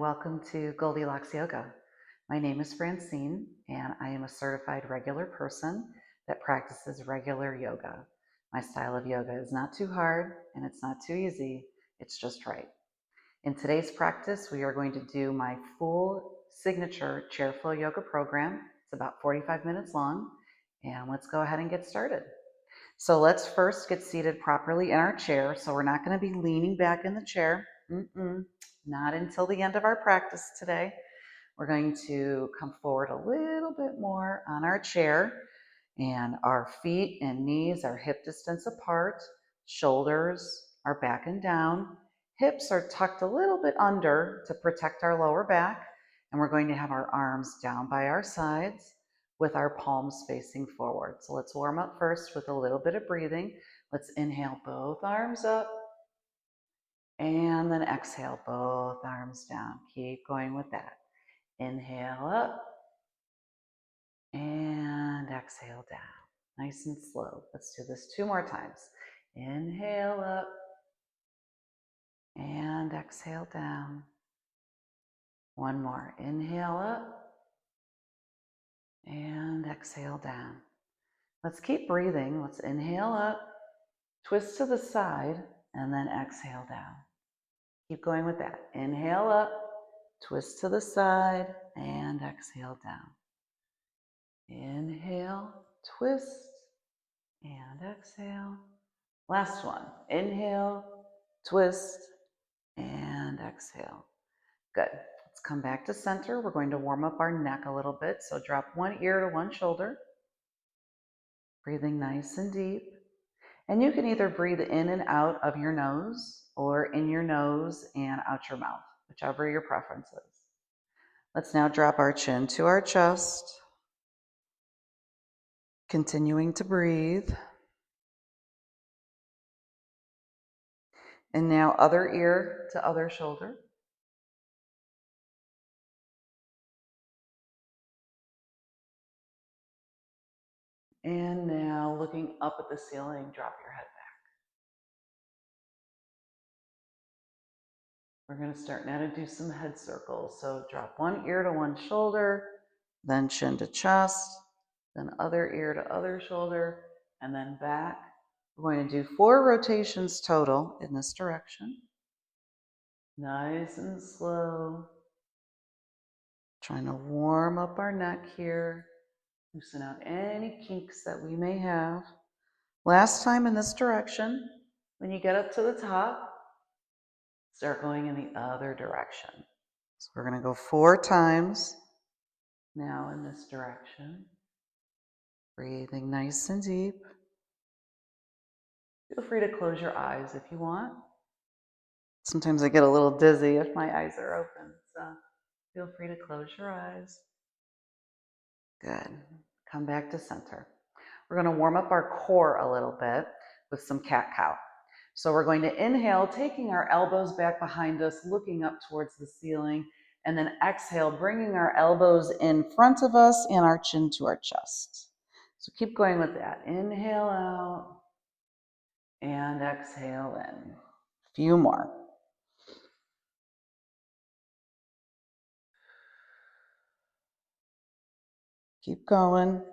welcome to Goldilocks Yoga. My name is Francine, and I am a certified regular person that practices regular yoga. My style of yoga is not too hard and it's not too easy, it's just right. In today's practice, we are going to do my full signature ChairFlow Yoga program. It's about 45 minutes long, and let's go ahead and get started. So let's first get seated properly in our chair. So we're not going to be leaning back in the chair. Not until the end of our practice today. We're going to come forward a little bit more on our chair, and our feet and knees are hip distance apart. Shoulders are back and down. Hips are tucked a little bit under to protect our lower back. And we're going to have our arms down by our sides with our palms facing forward. So let's warm up first with a little bit of breathing. Let's inhale both arms up. And then exhale, both arms down. Keep going with that. Inhale up and exhale down. Nice and slow. Let's do this 2 more times. Inhale up and exhale down. 1 more. Inhale up and exhale down. Let's keep breathing. Let's inhale up, twist to the side, and then exhale down. Keep going with that. Inhale up, twist to the side, and exhale down. Inhale, twist, and exhale. Last one. Inhale, twist, and exhale. Good. Let's come back to center. We're going to warm up our neck a little bit. So drop one ear to one shoulder. Breathing nice and deep. And you can either breathe in and out of your nose or in your nose and out your mouth, whichever your preference is. Let's now drop our chin to our chest. Continuing to breathe. And now other ear to other shoulder. And now looking up at the ceiling, drop your head back. We're going to start now to do some head circles. So drop one ear to one shoulder, then chin to chest, then other ear to other shoulder, and then back. We're going to do 4 rotations total in this direction. Nice and slow. Trying to warm up our neck here. Loosen out any kinks that we may have. Last time in this direction, when you get up to the top, start going in the other direction. So we're going to go 4 times now in this direction. Breathing nice and deep. Feel free to close your eyes if you want. Sometimes I get a little dizzy if my eyes are open, so feel free to close your eyes. Good. Come back to center. We're going to warm up our core a little bit with some cat-cow. So we're going to inhale, taking our elbows back behind us, looking up towards the ceiling, and then exhale, bringing our elbows in front of us and our chin to our chest. So keep going with that. Inhale out and exhale in. A few more. Keep going.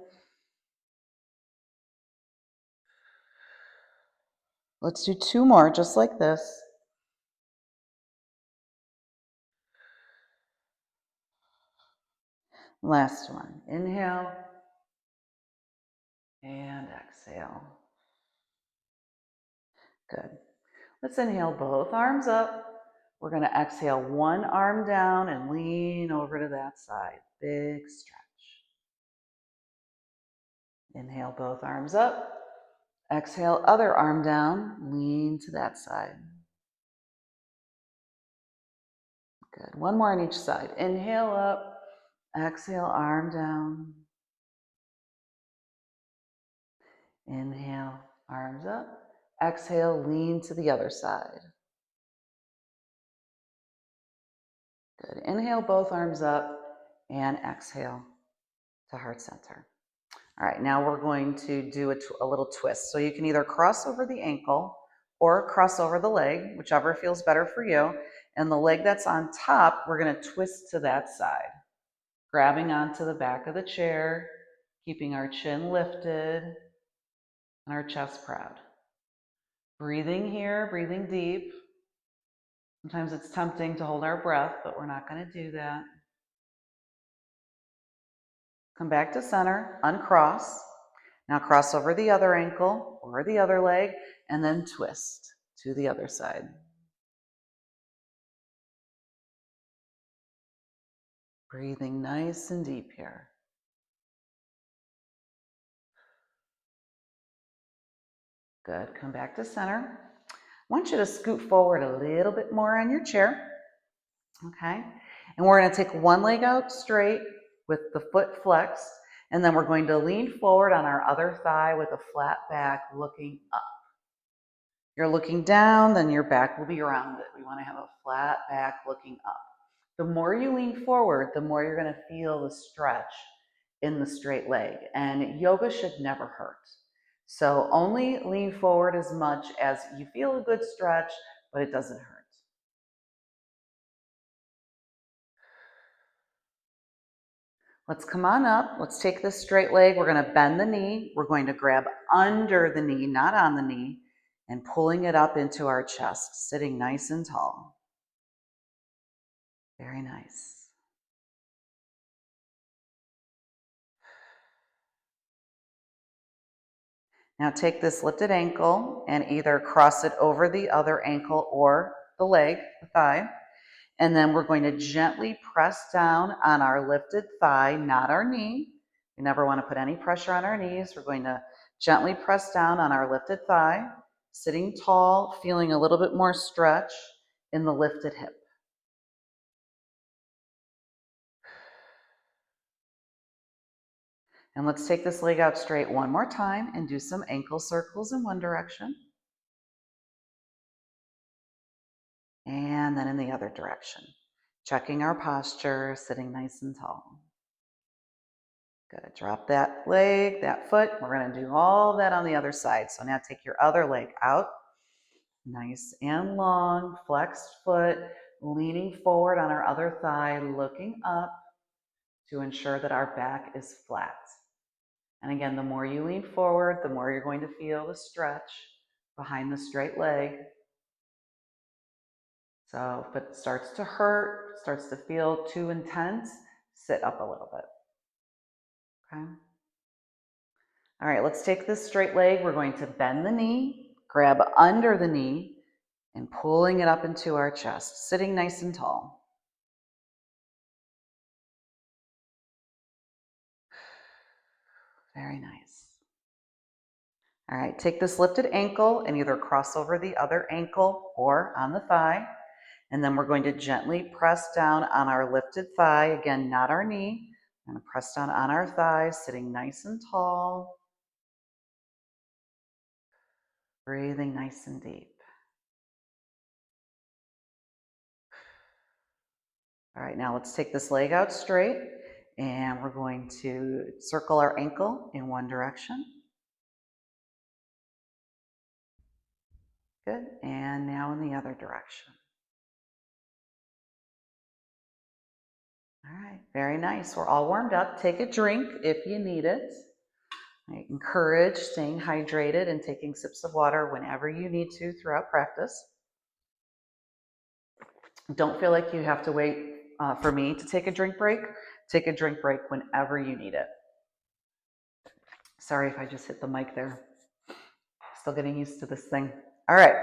Let's do 2 more, just like this. Last one. Inhale and exhale. Good. Let's inhale both arms up. We're going to exhale one arm down and lean over to that side. Big stretch. Inhale both arms up. Exhale other arm down. Lean to that side. Good. One more on each side. Inhale up. Exhale arm down. Inhale arms up. Exhale, lean to the other side. Good. Inhale both arms up and exhale to heart center. All right, now we're going to do a little twist. So you can either cross over the ankle or cross over the leg, whichever feels better for you. And the leg that's on top, we're going to twist to that side, grabbing onto the back of the chair, keeping our chin lifted and our chest proud. Breathing here, breathing deep. Sometimes it's tempting to hold our breath, but we're not going to do that. Come back to center, uncross. Now cross over the other ankle or the other leg, and then twist to the other side. Breathing nice and deep here. Good. Come back to center. I want you to scoot forward a little bit more on your chair. Okay. And we're going to take one leg out straight with the foot flexed, and then we're going to lean forward on our other thigh with a flat back looking up. You're looking down, then your back will be rounded. We want to have a flat back looking up. The more you lean forward, the more you're going to feel the stretch in the straight leg. And yoga should never hurt. So only lean forward as much as you feel a good stretch, but it doesn't hurt. Let's come on up. Let's take this straight leg. We're going to bend the knee. We're going to grab under the knee, not on the knee, and pulling it up into our chest, sitting nice and tall. Very nice. Now take this lifted ankle and either cross it over the other ankle or the leg, the thigh. And then we're going to gently press down on our lifted thigh, not our knee. We never want to put any pressure on our knees. We're going to gently press down on our lifted thigh, sitting tall, feeling a little bit more stretch in the lifted hip. And let's take this leg out straight one more time and do some ankle circles in one direction. And then in the other direction. Checking our posture, sitting nice and tall. Good. Drop that leg, that foot. We're going to do all that on the other side. So now take your other leg out. Nice and long, flexed foot, leaning forward on our other thigh, looking up to ensure that our back is flat. And again, the more you lean forward, the more you're going to feel the stretch behind the straight leg. So if it starts to hurt, starts to feel too intense, sit up a little bit. Okay. All right, let's take this straight leg. We're going to bend the knee, grab under the knee, and pulling it up into our chest, sitting nice and tall. Very nice. All right, take this lifted ankle and either cross over the other ankle or on the thigh. And then we're going to gently press down on our lifted thigh. Again, not our knee. We're going to press down on our thigh, sitting nice and tall. Breathing nice and deep. All right, now let's take this leg out straight and we're going to circle our ankle in one direction. Good, and now in the other direction. All right, very nice. We're all warmed up. Take a drink if you need it. I encourage staying hydrated and taking sips of water whenever you need to throughout practice. Don't feel like you have to wait for me to take a drink break. Take a drink break whenever you need it. Sorry if I just hit the mic there. Still getting used to this thing. All right.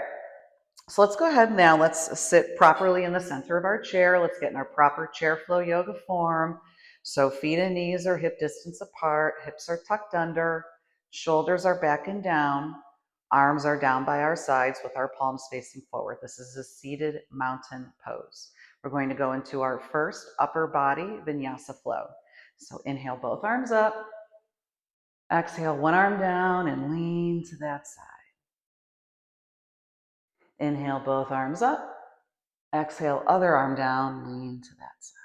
So let's go ahead now. Let's sit properly in the center of our chair. Let's get in our proper ChairFlow Yoga form. So feet and knees are hip distance apart. Hips are tucked under. Shoulders are back and down. Arms are down by our sides with our palms facing forward. This is a seated mountain pose. We're going to go into our first upper body vinyasa flow. So inhale both arms up. Exhale one arm down and lean to that side. Inhale both arms up. Exhale other arm down, lean to that side.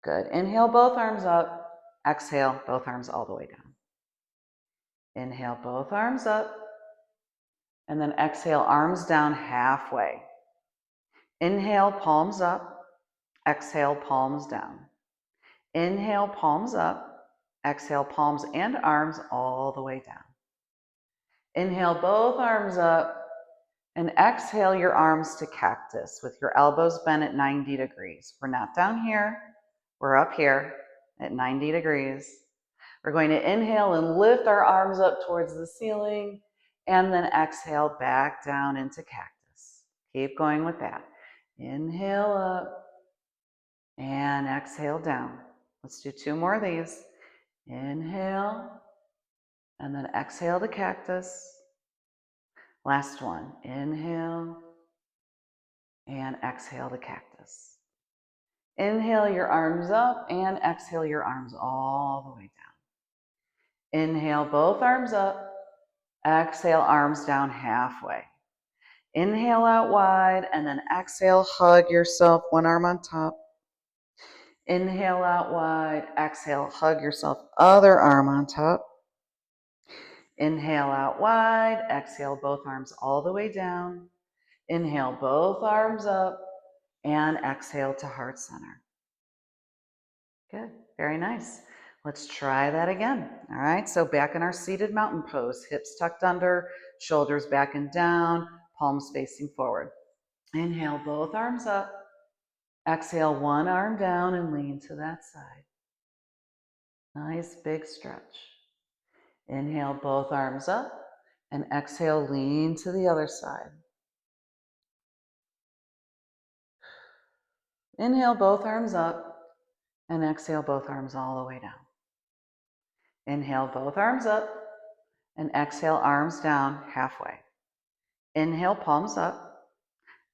Good. Inhale both arms up. Exhale both arms all the way down. Inhale both arms up. And then exhale arms down halfway. Inhale, palms up. Exhale, palms down. Inhale, palms up. Exhale, palms and arms all the way down. Inhale, both arms up. And exhale your arms to cactus with your elbows bent at 90 degrees. We're not down here. We're up here at 90 degrees. We're going to inhale and lift our arms up towards the ceiling and then exhale back down into cactus. Keep going with that. Inhale up and exhale down. Let's do 2 more of these. Inhale and then exhale to cactus. Last one. Inhale and exhale to cactus. Inhale your arms up and exhale your arms all the way down. Inhale both arms up. Exhale arms down halfway. Inhale out wide and then exhale, hug yourself, one arm on top. Inhale out wide, exhale, hug yourself, other arm on top. Inhale out wide, exhale both arms all the way down. Inhale both arms up and exhale to heart center. Good, very nice. Let's try that again. All right, so back in our seated mountain pose, hips tucked under, shoulders back and down, palms facing forward. Inhale both arms up. Exhale one arm down and lean to that side. Nice big stretch. Inhale both arms up and exhale, lean to the other side. Inhale both arms up and exhale both arms all the way down. Inhale both arms up and exhale arms down halfway. Inhale palms up,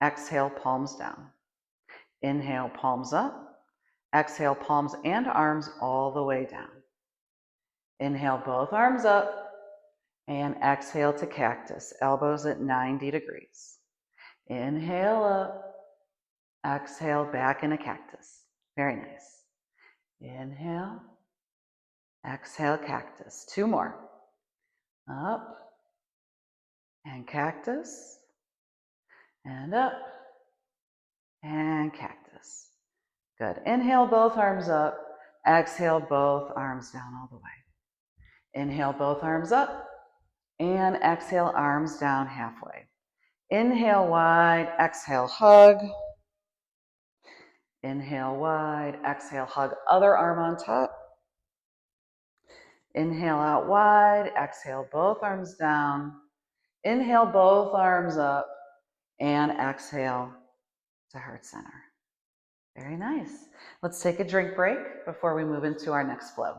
exhale palms down. Inhale palms up, exhale palms and arms all the way down. Inhale both arms up and exhale to cactus, elbows at 90 degrees. Inhale up, exhale back into cactus. Very nice. Inhale, exhale cactus. 2 more. Up and cactus, and up and cactus. Good. Inhale both arms up, exhale both arms down all the way. Inhale both arms up and exhale arms down halfway. Inhale wide, exhale hug. Inhale wide, exhale hug, other arm on top. Inhale out wide, exhale both arms down. Inhale both arms up and exhale to heart center. Very nice. Let's take a drink break before we move into our next flow.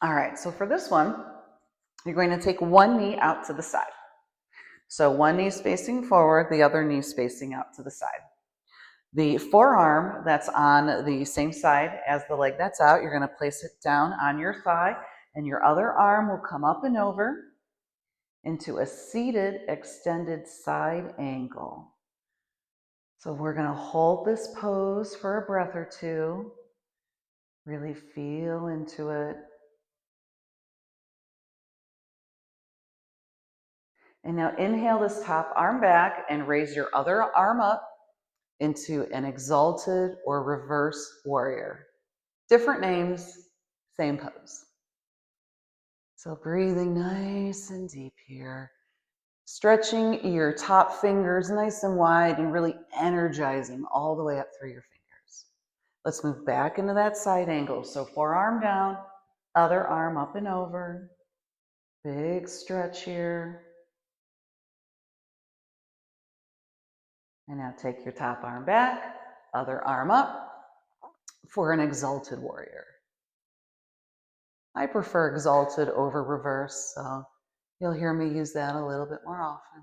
All right, so for this one, you're going to take one knee out to the side. So one knee is facing forward, the other knee is facing out to the side. The forearm that's on the same side as the leg that's out, you're going to place it down on your thigh, and your other arm will come up and over into a seated extended side angle. So we're going to hold this pose for a breath or two. Really feel into it. And now inhale this top arm back and raise your other arm up into an exalted or reverse warrior. Different names, same pose. So breathing nice and deep here. Stretching your top fingers nice and wide and really energizing all the way up through your fingers. Let's move back into that side angle. So forearm down, other arm up and over. Big stretch here. And now take your top arm back, other arm up for an exalted warrior. I prefer exalted over reverse, so you'll hear me use that a little bit more often.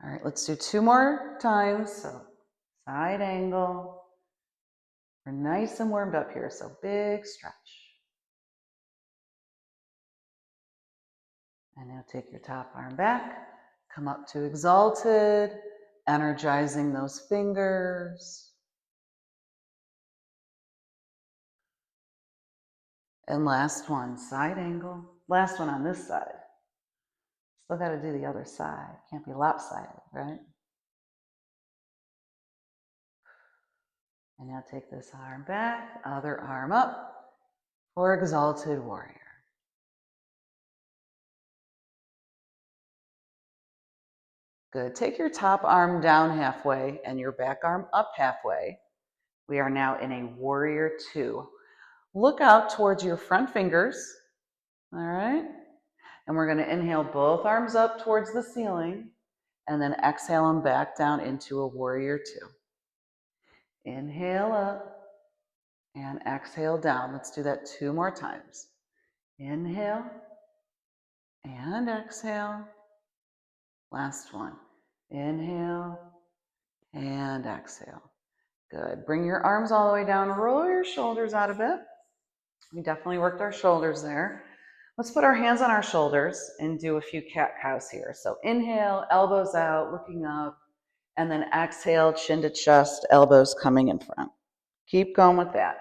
All right, let's do 2 more times. So side angle. We're nice and warmed up here, so big stretch. And now take your top arm back, come up to exalted, energizing those fingers. And last one, side angle. Last one on this side. Still got to do the other side. Can't be lopsided, right? And now take this arm back, other arm up for Exalted Warrior. Good. Take your top arm down halfway and your back arm up halfway. We are now in a Warrior Two. Look out towards your front fingers. All right. And we're going to inhale both arms up towards the ceiling and then exhale them back down into a Warrior Two. Inhale up and exhale down. Let's do that 2 more times. Inhale and exhale. Last one. Inhale and exhale. Good. Bring your arms all the way down. Roll your shoulders out a bit. We definitely worked our shoulders there. Let's put our hands on our shoulders and do a few cat-cows here. So inhale, elbows out, looking up, and then exhale, chin to chest, elbows coming in front. Keep going with that.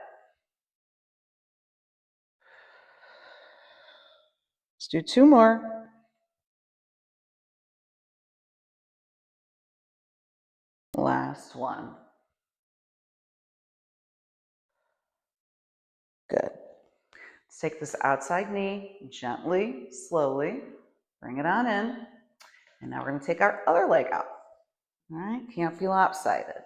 Let's do 2 more. Last one. Good. Let's take this outside knee gently, slowly, bring it on in. And now we're going to take our other leg out. All right, can't be lopsided.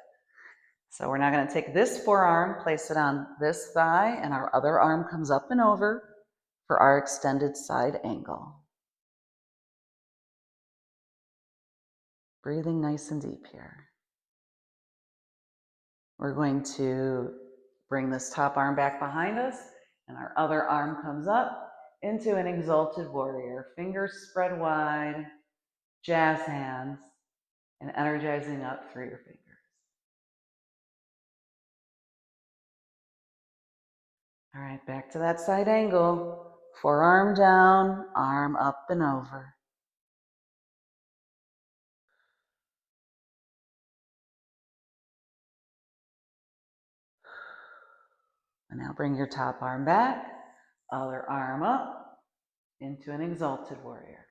So we're now going to take this forearm, place it on this thigh, and our other arm comes up and over for our extended side angle. Breathing nice and deep here. We're going to bring this top arm back behind us, and our other arm comes up into an Exalted Warrior. Fingers spread wide, jazz hands, and energizing up through your fingers. All right, back to that side angle. Forearm down, arm up and over. And now bring your top arm back, other arm up into an Exalted Warrior.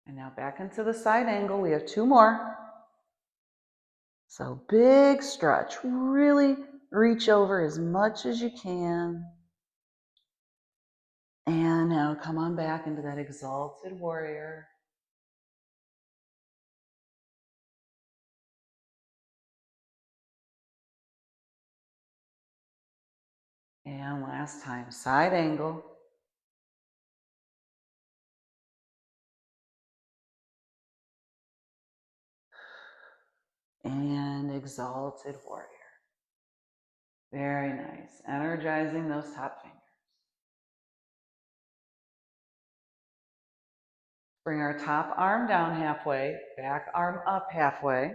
And now back into the side angle. We have 2 more. So big stretch. Really reach over as much as you can. And now come on back into that Exalted Warrior. And last time, side angle. And Exalted Warrior. Very nice. Energizing those top fingers. Bring our top arm down halfway, back arm up halfway.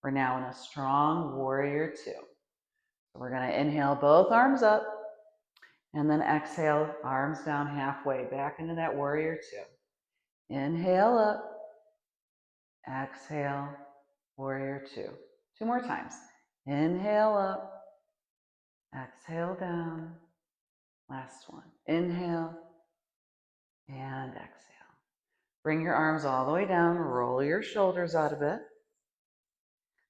We're now in a strong Warrior Two. So we're going to inhale both arms up and then exhale, arms down halfway, back into that Warrior Two. Inhale up, exhale, Warrior Two. 2 more times. Inhale up, exhale down. Last one. Inhale and exhale. Bring your arms all the way down, roll your shoulders out a bit.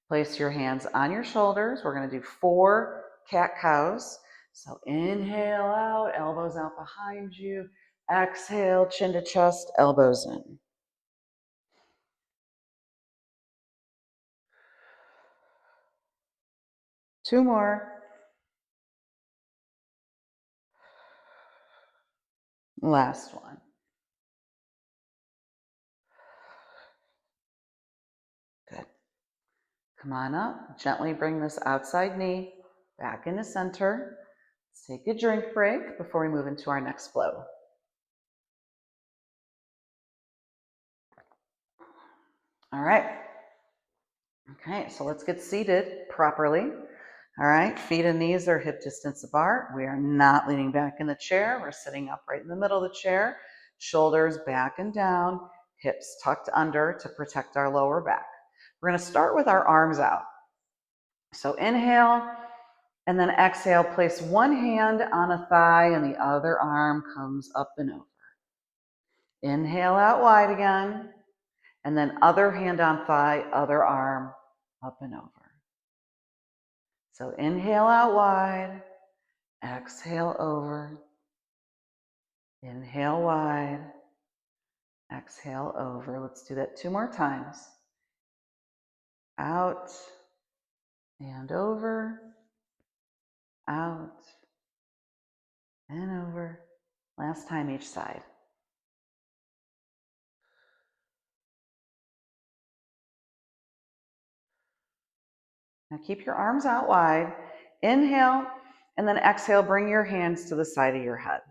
Place your hands on your shoulders. We're going to do 4 cat-cows. So inhale out, elbows out behind you. Exhale, chin to chest, elbows in. Two more. Last one. Good. Come on up. Gently bring this outside knee back into center. Let's take a drink break before we move into our next flow. All right. Okay, so let's get seated properly. All right, feet and knees are hip distance apart. We are not leaning back in the chair. We're sitting up right in the middle of the chair. Shoulders back and down, hips tucked under to protect our lower back. We're going to start with our arms out. So inhale, And then exhale, place one hand on a thigh and the other arm comes up and over. Inhale out wide again. And then other hand on thigh, other arm up and over. So inhale out wide, exhale over. Inhale wide, exhale over. Let's do that 2 more times. Out and over, out and over. Last time each side. Now keep your arms out wide. Inhale, and then exhale, bring your hands to the side of your head.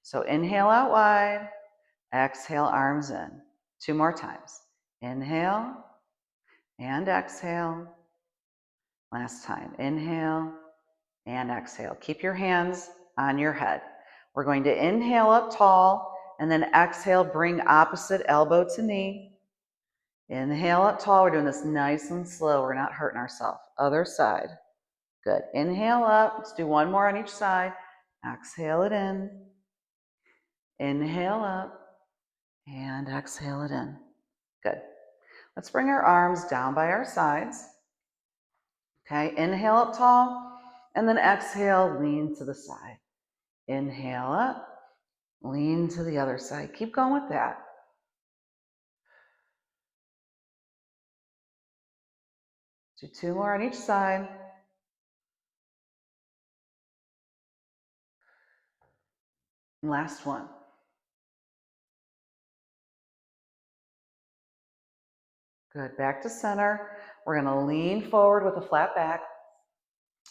So inhale out wide, exhale, arms in. 2 more times. Inhale and exhale. Last time. Inhale and exhale. Keep your hands on your head. We're going to inhale up tall and then exhale, bring opposite elbow to knee. Inhale up tall. We're doing this nice and slow. We're not hurting ourselves. Other side. Good. Inhale up. Let's do 1 more on each side. Exhale it in. Inhale up and exhale it in. Good. Let's bring our arms down by our sides. Okay, inhale up tall and then exhale, lean to the side. Inhale up, lean to the other side. Keep going with that. Do 2 more on each side. And last one. Good, back to center. We're gonna lean forward with a flat back.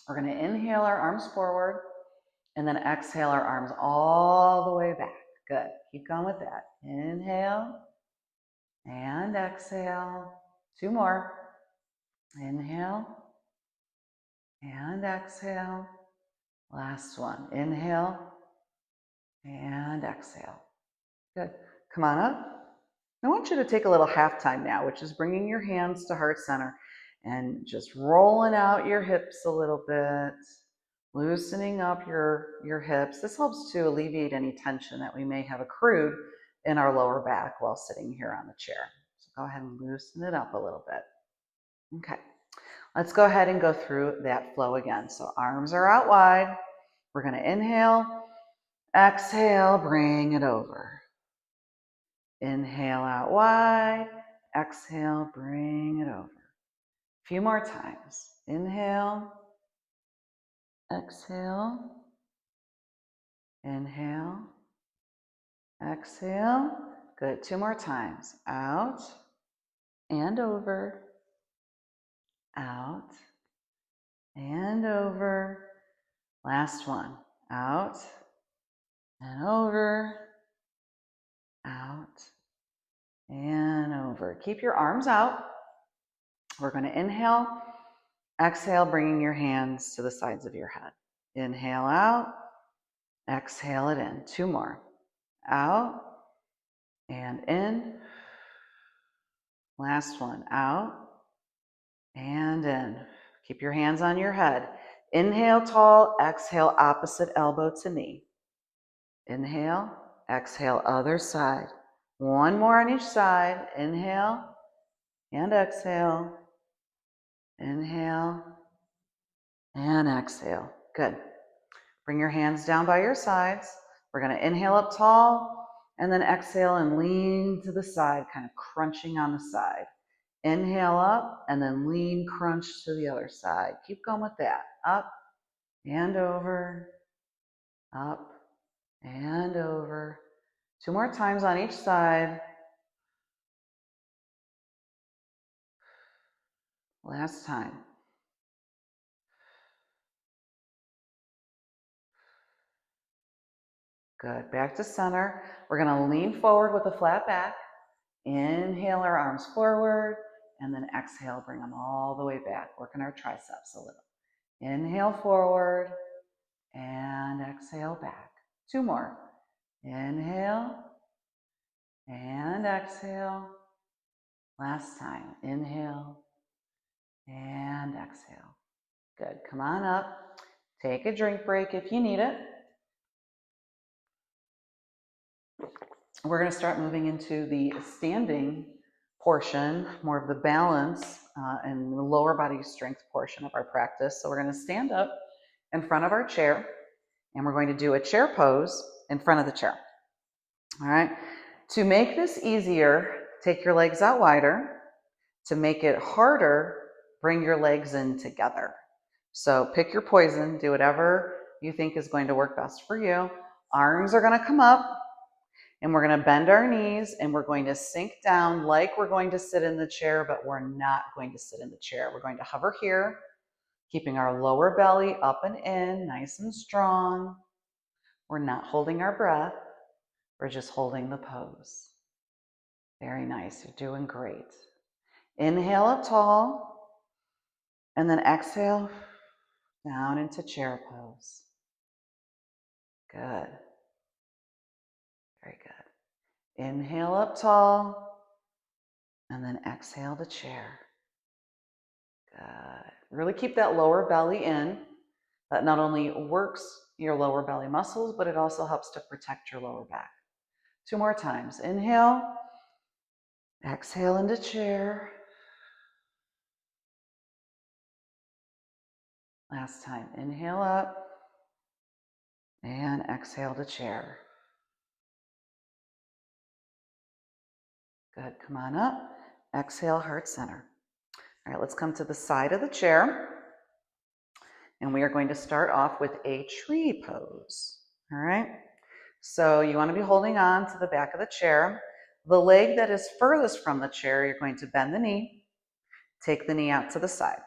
We're gonna inhale our arms forward and then exhale our arms all the way back. Good, keep going with that. Inhale and exhale. 2 more. Inhale and exhale. Last one. Inhale and exhale. Good. Come on up. I want you to take a little half time now, which is bringing your hands to heart center and just rolling out your hips a little bit, loosening up your hips. This helps to alleviate any tension that we may have accrued in our lower back while sitting here on the chair. So go ahead and loosen it up a little bit. Okay. Let's go ahead and go through that flow again. So arms are out wide. We're going to inhale, exhale, bring it over. Inhale out wide, exhale, bring it over. A few more times. Inhale, exhale, inhale, exhale. Good. 2 more times. Out and over, out and over. Last one. Out and over, out and over. Keep your arms out. We're going to inhale, exhale, bringing your hands to the sides of your head. Inhale out, exhale it in. 2 more. Out and in. Last one. Out and in. Keep your hands on your head. Inhale tall, exhale opposite elbow to knee. Inhale, exhale other side. 1 more on each side. Inhale and exhale. Inhale and exhale. Good. Bring your hands down by your sides. We're going to inhale up tall and then exhale and lean to the side, kind of crunching on the side. Inhale up and then lean, crunch to the other side. Keep going with that. Up and over, up and over. 2 more times on each side. Last time. Good. Back to center. We're going to lean forward with a flat back. Inhale our arms forward and then exhale, bring them all the way back, working our triceps a little. Inhale forward and exhale back. 2 more. Inhale and exhale. Last time. Inhale and exhale. Good. Come on up. Take a drink break if you need it. We're going to start moving into the standing portion, more of the balance and the lower body strength portion of our practice. So we're going to stand up in front of our chair, and we're going to do a chair pose in front of the chair. All right. To make this easier, take your legs out wider. To make it harder, bring your legs in together. So pick your poison, do whatever you think is going to work best for you. Arms are going to come up, and we're going to bend our knees, and we're going to sink down like we're going to sit in the chair, but we're not going to sit in the chair. We're going to hover here, keeping our lower belly up and in, nice and strong. We're not holding our breath. We're just holding the pose. Very nice. You're doing great. Inhale up tall, and then exhale down into chair pose. Good. Very good. Inhale up tall, and then exhale to chair. Good. Really keep that lower belly in. That not only works your lower belly muscles, but it also helps to protect your lower back. 2 more times. Inhale, exhale into chair. Last time. Inhale up, and exhale to chair. Good. Come on up. Exhale, heart center. All right, let's come to the side of the chair. And we are going to start off with a tree pose. All right. So you want to be holding on to the back of the chair. The leg that is furthest from the chair, you're going to bend the knee. Take the knee out to the side.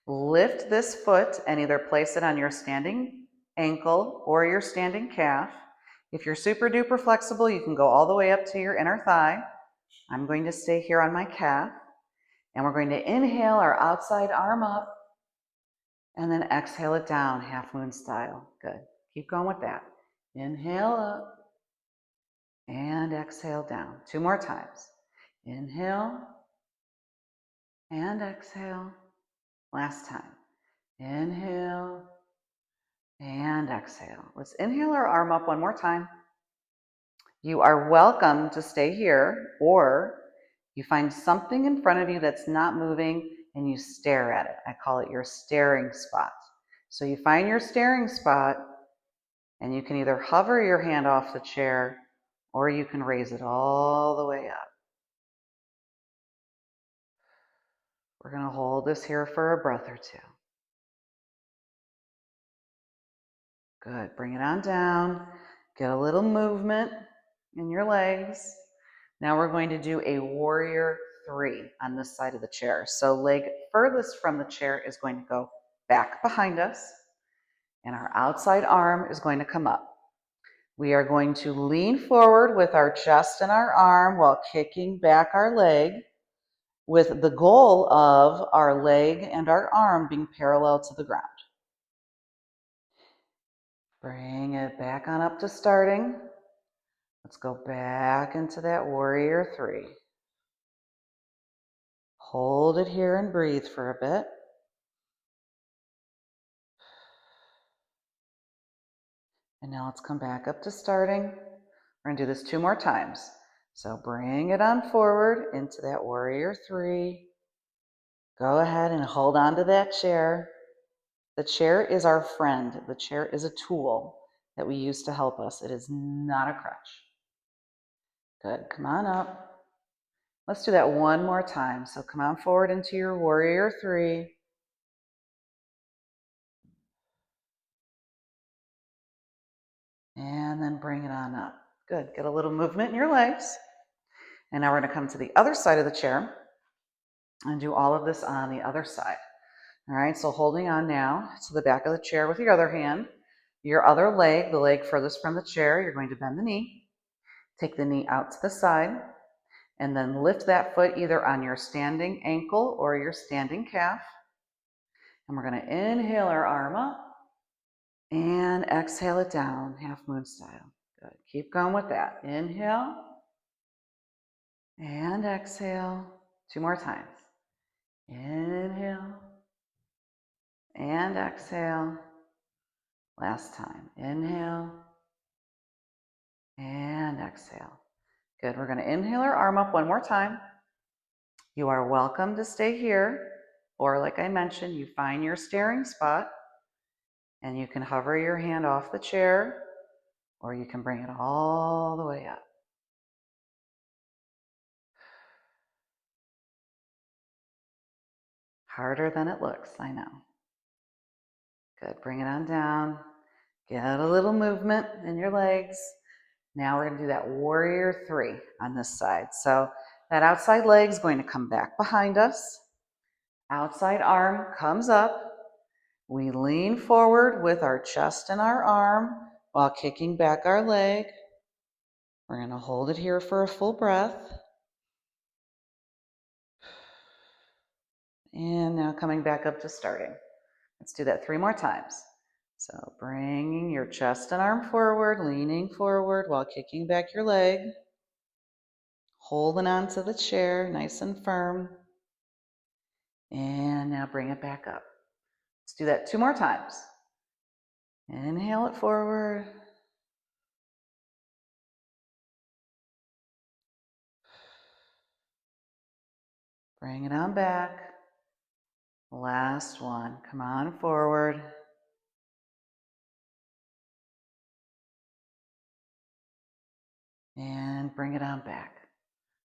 Lift this foot and either place it on your standing ankle or your standing calf. If you're super duper flexible, you can go all the way up to your inner thigh. I'm going to stay here on my calf. And we're going to inhale our outside arm up and then exhale it down, half moon style. Good. Keep going with that. Inhale up and exhale down. 2 more times. Inhale and exhale. Last time. Inhale and exhale. Let's inhale our arm up 1 more time. You are welcome to stay here, or you find something in front of you that's not moving and you stare at it. I call it your staring spot. So you find your staring spot, and you can either hover your hand off the chair or you can raise it all the way up. We're going to hold this here for a breath or 2. Good. Bring it on down. Get a little movement in your legs. Now we're going to do a warrior 3 on this side of the chair. So leg furthest from the chair is going to go back behind us, and our outside arm is going to come up. We are going to lean forward with our chest and our arm while kicking back our leg, with the goal of our leg and our arm being parallel to the ground. Bring it back on up to starting. Let's go back into that warrior 3. Hold it here and breathe for a bit. And now let's come back up to starting. We're going to do this 2 more times. So bring it on forward into that warrior 3. Go ahead and hold on to that chair. The chair is our friend. The chair is a tool that we use to help us. It is not a crutch. Good. Come on up. Let's do that 1 more time. So come on forward into your warrior 3. And then bring it on up. Good. Get a little movement in your legs. And now we're going to come to the other side of the chair and do all of this on the other side. All right, so holding on now to the back of the chair with your other hand, your other leg, the leg furthest from the chair, you're going to bend the knee. Take the knee out to the side, and then lift that foot either on your standing ankle or your standing calf. And we're going to inhale our arm up and exhale it down, half moon style. Good. Keep going with that. Inhale and exhale. 2 more times. Inhale And exhale. Last time. Inhale and exhale. Good. We're going to inhale our arm up one more time. You are welcome to stay here, or like I mentioned, you find your staring spot and you can hover your hand off the chair, or you can bring it all the way up. Harder than it looks, I know. Good. Bring it on down. Get a little movement in your legs. Now we're going to do that warrior 3 on this side. So that outside leg is going to come back behind us. Outside arm comes up. We lean forward with our chest and our arm while kicking back our leg. We're going to hold it here for a full breath. And now coming back up to starting. Let's do that 3 more times. So bringing your chest and arm forward, leaning forward while kicking back your leg. Holding onto the chair nice and firm. And now bring it back up. Let's do that 2 more times. Inhale it forward. Bring it on back. Last one. Come on forward. And bring it on back.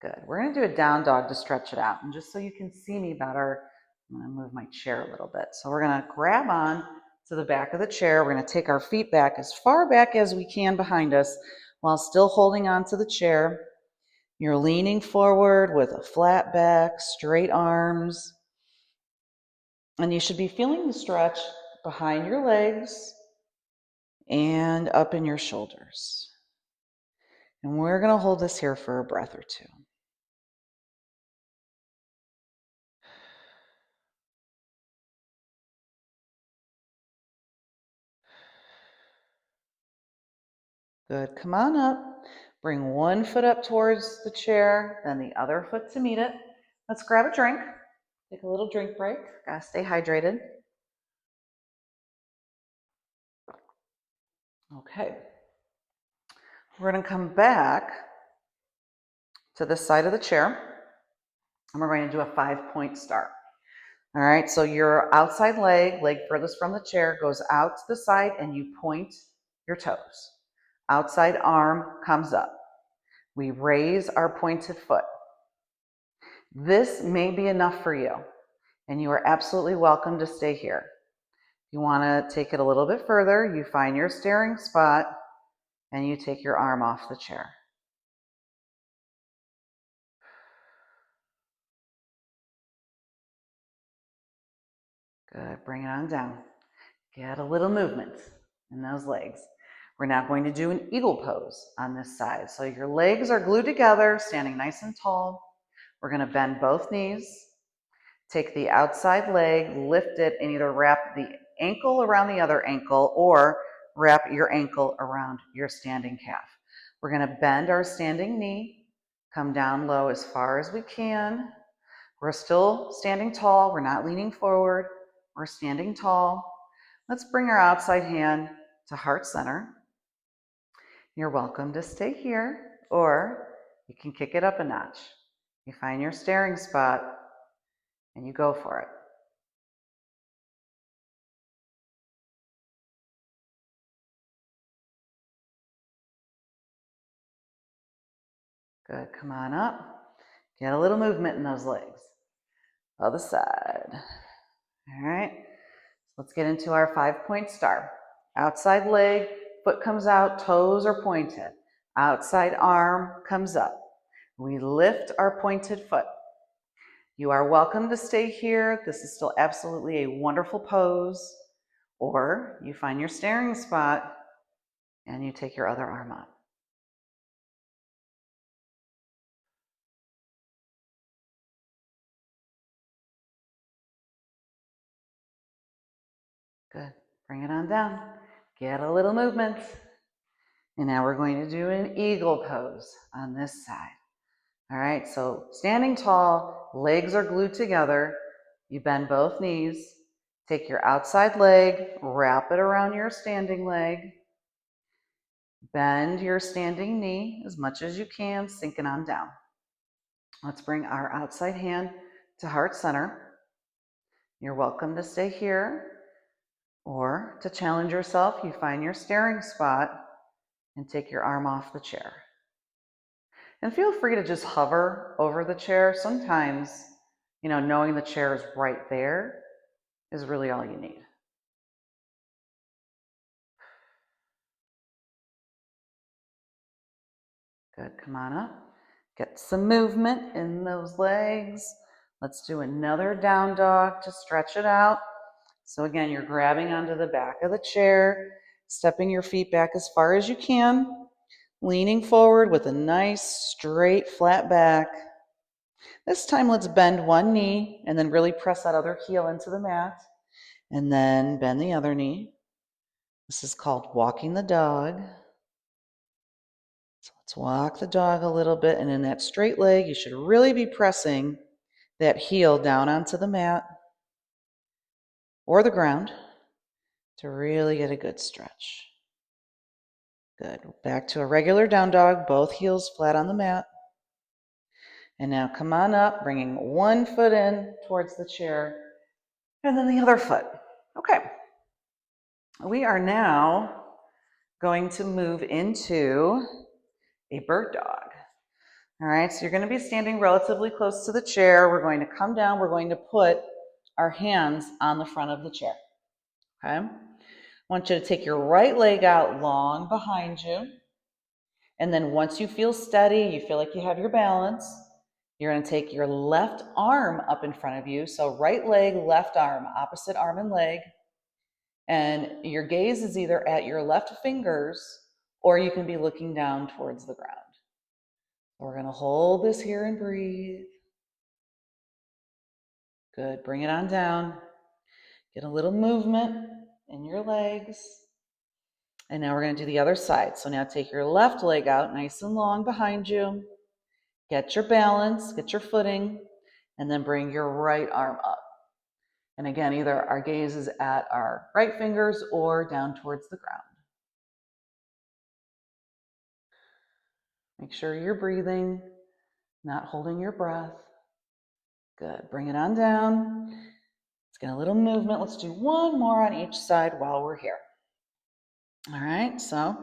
Good. We're going to do a down dog to stretch it out. And just so you can see me better, I'm going to move my chair a little bit. So we're going to grab on to the back of the chair. We're going to take our feet back as far back as we can behind us while still holding on to the chair. You're leaning forward with a flat back, straight arms. And you should be feeling the stretch behind your legs and up in your shoulders. And we're going to hold this here for a breath or 2. Good. Come on up. Bring one foot up towards the chair, then the other foot to meet it. Let's grab a drink. Take a little drink break. Gotta stay hydrated. Okay. We're going to come back to the side of the chair, and we're going to do a 5-point start. All right, so your outside leg furthest from the chair, goes out to the side and you point your toes. Outside arm comes up. We raise our pointed foot. This may be enough for you, and you are absolutely welcome to stay here. If you want to take it a little bit further, you find your staring spot and you take your arm off the chair. Good, bring it on down. Get a little movement in those legs. We're now going to do an eagle pose on this side. So your legs are glued together, standing nice and tall. We're going to bend both knees. Take the outside leg, lift it, and either wrap the ankle around the other ankle or wrap your ankle around your standing calf. We're going to bend our standing knee, come down low as far as we can. We're still standing tall. We're not leaning forward. We're standing tall. Let's bring our outside hand to heart center. You're welcome to stay here, or you can kick it up a notch. You find your staring spot and you go for it. Good, come on up. Get a little movement in those legs. Other side. All right, let's get into our 5-point star. Outside leg, foot comes out, toes are pointed. Outside arm comes up. We lift our pointed foot. You are welcome to stay here. This is still absolutely a wonderful pose. Or you find your staring spot and you take your other arm up. Good. Bring it on down. Get a little movement. And now we're going to do an eagle pose on this side. All right, so standing tall, legs are glued together. You bend both knees. Take your outside leg, wrap it around your standing leg. Bend your standing knee as much as you can, sink it on down. Let's bring our outside hand to heart center. You're welcome to stay here, or to challenge yourself, you find your staring spot and take your arm off the chair. And feel free to just hover over the chair. Sometimes, knowing the chair is right there is really all you need. Good, come on up. Get some movement in those legs. Let's do another down dog to stretch it out. So again, you're grabbing onto the back of the chair, stepping your feet back as far as you can, leaning forward with a nice straight flat back. This time let's bend one knee and then really press that other heel into the mat, and then bend the other knee. This is called walking the dog. So let's walk the dog a little bit, and in that straight leg, you should really be pressing that heel down onto the mat or the ground to really get a good stretch. Good. Back to a regular down dog, both heels flat on the mat. And now come on up, bringing one foot in towards the chair, and then the other foot. Okay. We are now going to move into a bird dog. All right, so you're going to be standing relatively close to the chair. We're going to come down. We're going to put our hands on the front of the chair. Okay? I want you to take your right leg out long behind you. And then once you feel steady, you feel like you have your balance, you're going to take your left arm up in front of you. So right leg, left arm, opposite arm and leg. And your gaze is either at your left fingers or you can be looking down towards the ground. We're going to hold this here and breathe. Good. Bring it on down. Get a little movement in your legs. And now we're going to do the other side. So now take your left leg out nice and long behind you. Get your balance, get your footing, and then bring your right arm up. And again, either our gaze is at our right fingers or down towards the ground. Make sure you're breathing, not holding your breath. Good. Bring it on down. Let's get a little movement. Let's do one more on each side while we're here. All right, so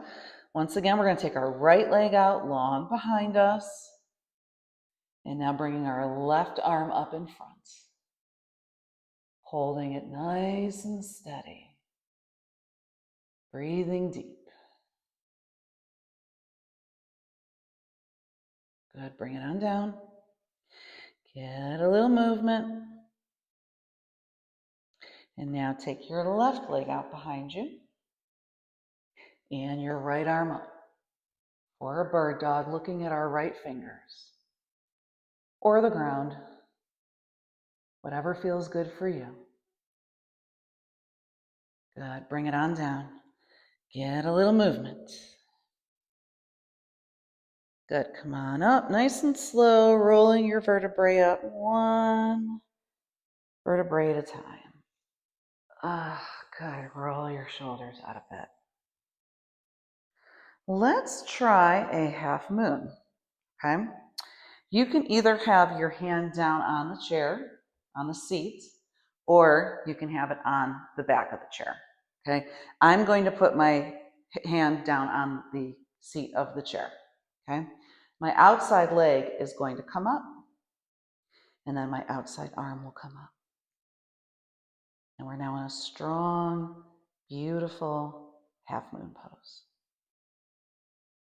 once again, we're going to take our right leg out long behind us. And now bringing our left arm up in front. Holding it nice and steady. Breathing deep. Good, bring it on down. Get a little movement. And now take your left leg out behind you. And your right arm up. For a bird dog, looking at our right fingers. Or the ground. Whatever feels good for you. Good, bring it on down. Get a little movement. Good, come on up, nice and slow, rolling your vertebrae up one vertebrae at a time. Good, roll your shoulders out of bed. Let's try a half moon, okay? You can either have your hand down on the chair, on the seat, or you can have it on the back of the chair, okay? I'm going to put my hand down on the seat of the chair, okay? My outside leg is going to come up, and then my outside arm will come up. And we're now in a strong, beautiful half moon pose.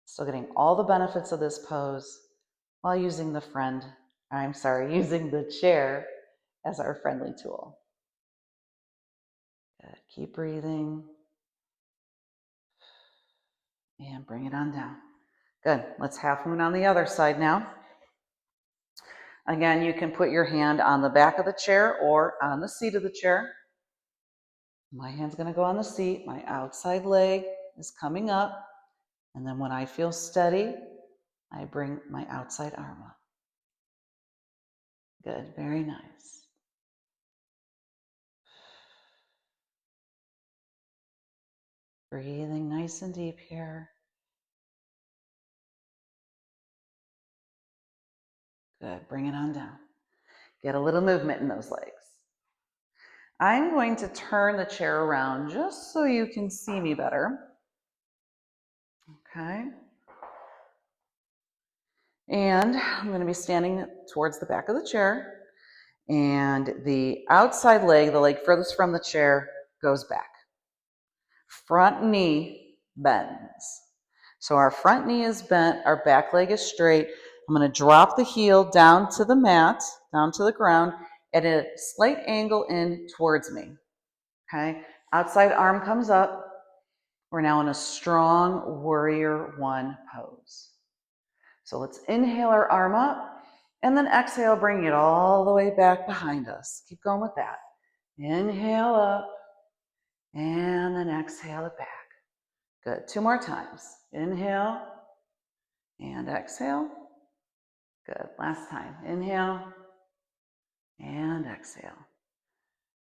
Still getting all the benefits of this pose while using the chair as our friendly tool. Good. Keep breathing. And bring it on down. Good. Let's half moon on the other side now. Again, you can put your hand on the back of the chair or on the seat of the chair. My hand's going to go on the seat. My outside leg is coming up. And then when I feel steady, I bring my outside arm up. Good. Very nice. Breathing nice and deep here. Good, bring it on down. Get a little movement in those legs. I'm going to turn the chair around just so you can see me better. Okay. And I'm going to be standing towards the back of the chair, and the outside leg, the leg furthest from the chair, goes back. Front knee bends. So our front knee is bent, our back leg is straight. I'm going to drop the heel down to the mat, down to the ground, at a slight angle in towards me. Okay, outside arm comes up. We're now in a strong warrior one pose. So let's inhale our arm up, and then exhale, bring it all the way back behind us. Keep going with that. Inhale up, and then exhale it back. Good. 2 more times. Inhale and exhale. Good. Last time. Inhale and exhale.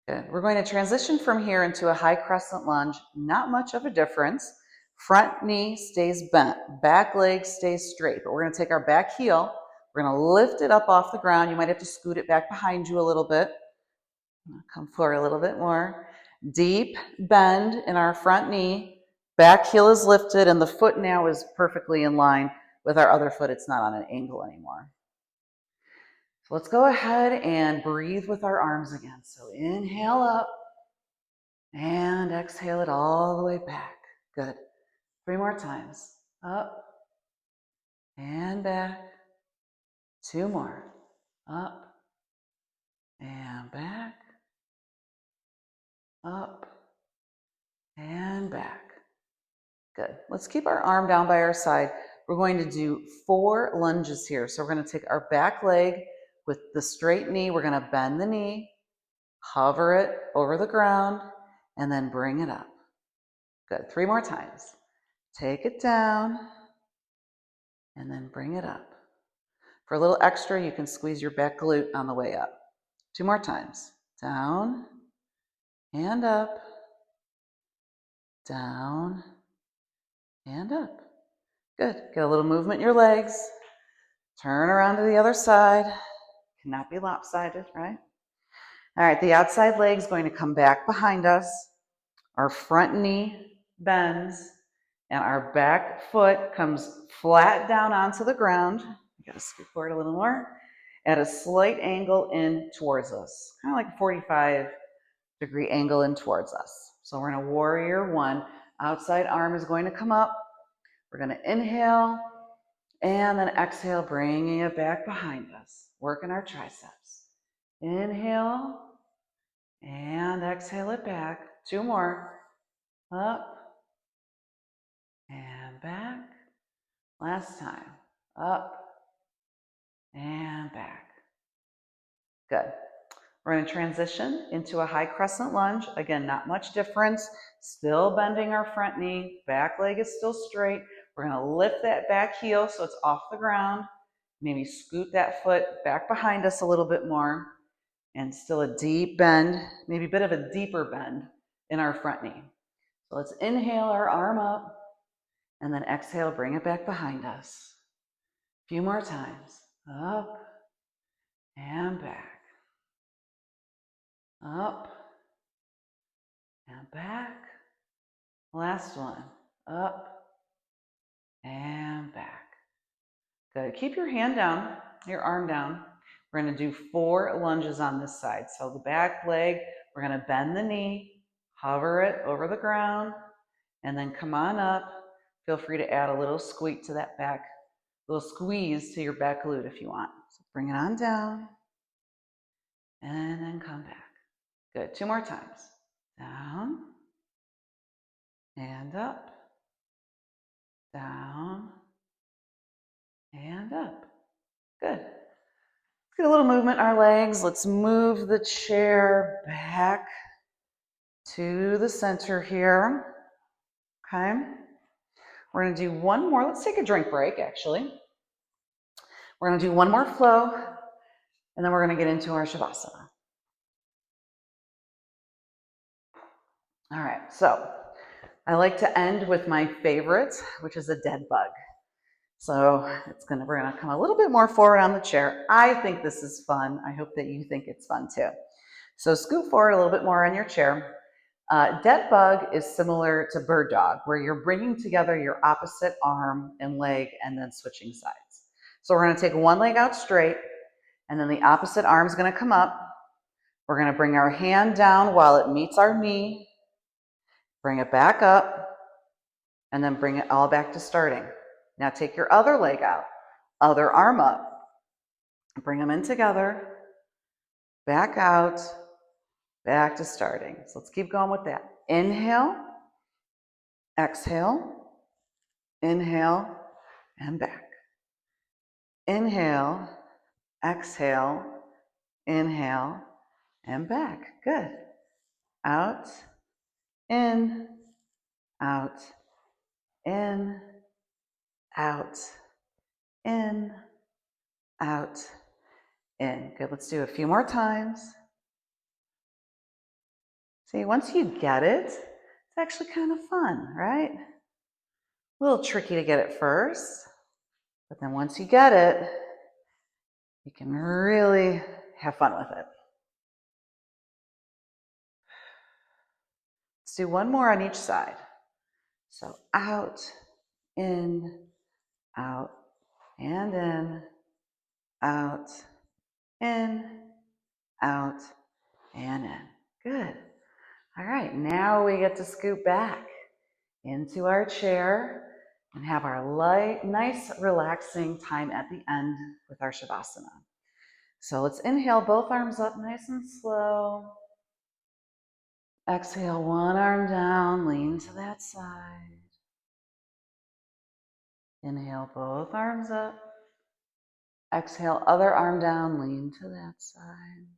Good. We're going to transition from here into a high crescent lunge. Not much of a difference. Front knee stays bent. Back leg stays straight. But we're going to take our back heel. We're going to lift it up off the ground. You might have to scoot it back behind you a little bit. Come forward a little bit more. Deep bend in our front knee. Back heel is lifted, and the foot now is perfectly in line with our other foot. It's not on an angle anymore. So let's go ahead and breathe with our arms again. So inhale up and exhale it all the way back. Good. 3 more times. Up and back. 2 more. Up and back. Up and back. Good. Let's keep our arm down by our side. We're going to do 4 lunges here. So we're going to take our back leg with the straight knee. We're going to bend the knee, hover it over the ground, and then bring it up. Good. 3 more times. Take it down, and then bring it up. For a little extra, you can squeeze your back glute on the way up. 2 more times. Down and up, down and up. Good. Get a little movement in your legs. Turn around to the other side. Cannot be lopsided, right? All right, the outside leg is going to come back behind us. Our front knee bends, and our back foot comes flat down onto the ground. You gotta scoot forward a little more. At a slight angle in towards us, kind of like a 45-degree angle in towards us. So we're in a warrior one. Outside arm is going to come up. We're going to inhale and then exhale, bringing it back behind us. Working our triceps. Inhale and exhale it back. 2 more. Up and back. Last time. Up and back. Good. We're going to transition into a high crescent lunge. Again, not much difference. Still bending our front knee. Back leg is still straight. We're going to lift that back heel so it's off the ground. Maybe scoot that foot back behind us a little bit more. And still a deep bend, maybe a bit of a deeper bend in our front knee. So let's inhale our arm up, and then exhale, bring it back behind us. A few more times. Up and back. Up and back. Last one. Up and back. Good. Keep your hand down, your arm down. We're going to do 4 lunges on this side. So the back leg, we're going to bend the knee, hover it over the ground, and then come on up. Feel free to add a little squeak to that back, little squeeze to your back glute if you want. So bring it on down, and then come back. Good. 2 more times. Down and up, down and up. Good. Let's get a little movement in our legs. Let's move the chair back to the center here. Okay. We're going to do 1 more. Let's take a drink break, actually. We're going to do 1 more flow, and then we're going to get into our Shavasana. All right, so I like to end with my favorite, which is a dead bug. So we're gonna come a little bit more forward on the chair. I think this is fun. I hope that you think it's fun too. So scoot forward a little bit more on your chair. Dead bug is similar to bird dog, where you're bringing together your opposite arm and leg and then switching sides. So we're gonna take one leg out straight, and then the opposite arm is gonna come up. We're gonna bring our hand down while it meets our knee, bring it back up, and then bring it all back to starting. Now take your other leg out, other arm up, bring them in together, back out, back to starting. So let's keep going with that. Inhale, exhale, inhale, and back. Inhale, exhale, inhale, and back. Good. Out, in, out, in, out, in, out, in. Good. Let's do a few more times. See, once you get it, it's actually kind of fun, right? A little tricky to get it first, but then once you get it, you can really have fun with it. Let's do one more on each side. So out, in, out, and in, out, in, out, and in. Good. All right, now we get to scoot back into our chair and have our light, nice, relaxing time at the end with our Shavasana. So let's inhale, both arms up nice and slow. Exhale, one arm down, lean to that side. Inhale, both arms up. Exhale, other arm down, lean to that side.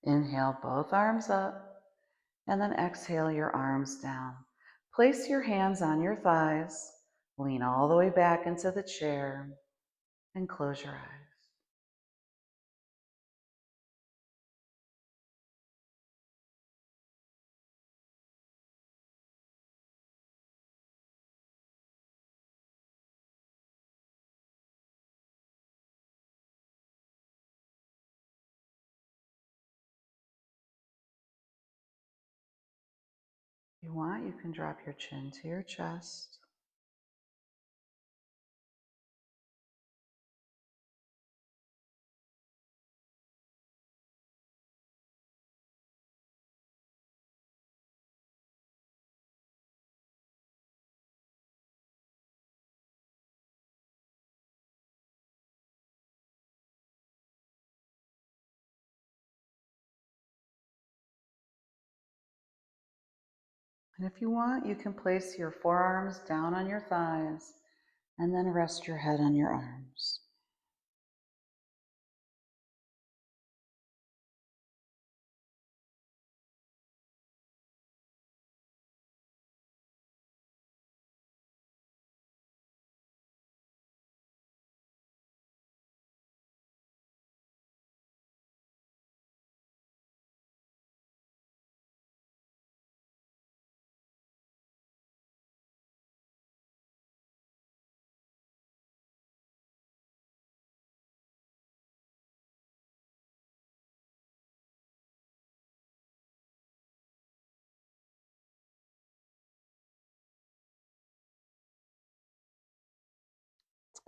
Inhale, both arms up. And then exhale your arms down. Place your hands on your thighs. Lean all the way back into the chair and close your eyes. If you want, you can drop your chin to your chest. And if you want, you can place your forearms down on your thighs and then rest your head on your arms.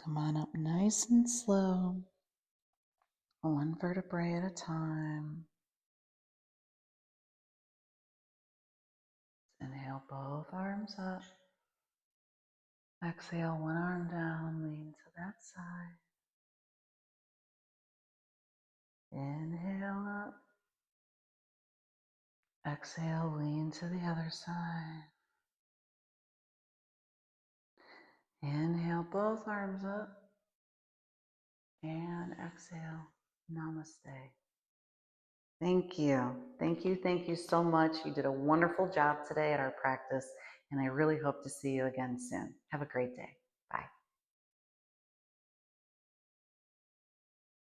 Come on up nice and slow, one vertebrae at a time. Inhale, both arms up. Exhale, one arm down, lean to that side. Inhale up. Exhale, lean to the other side. Inhale, both arms up. And exhale, namaste. Thank you. Thank you so much. You did a wonderful job today at our practice, and I really hope to see you again soon. Have a great day.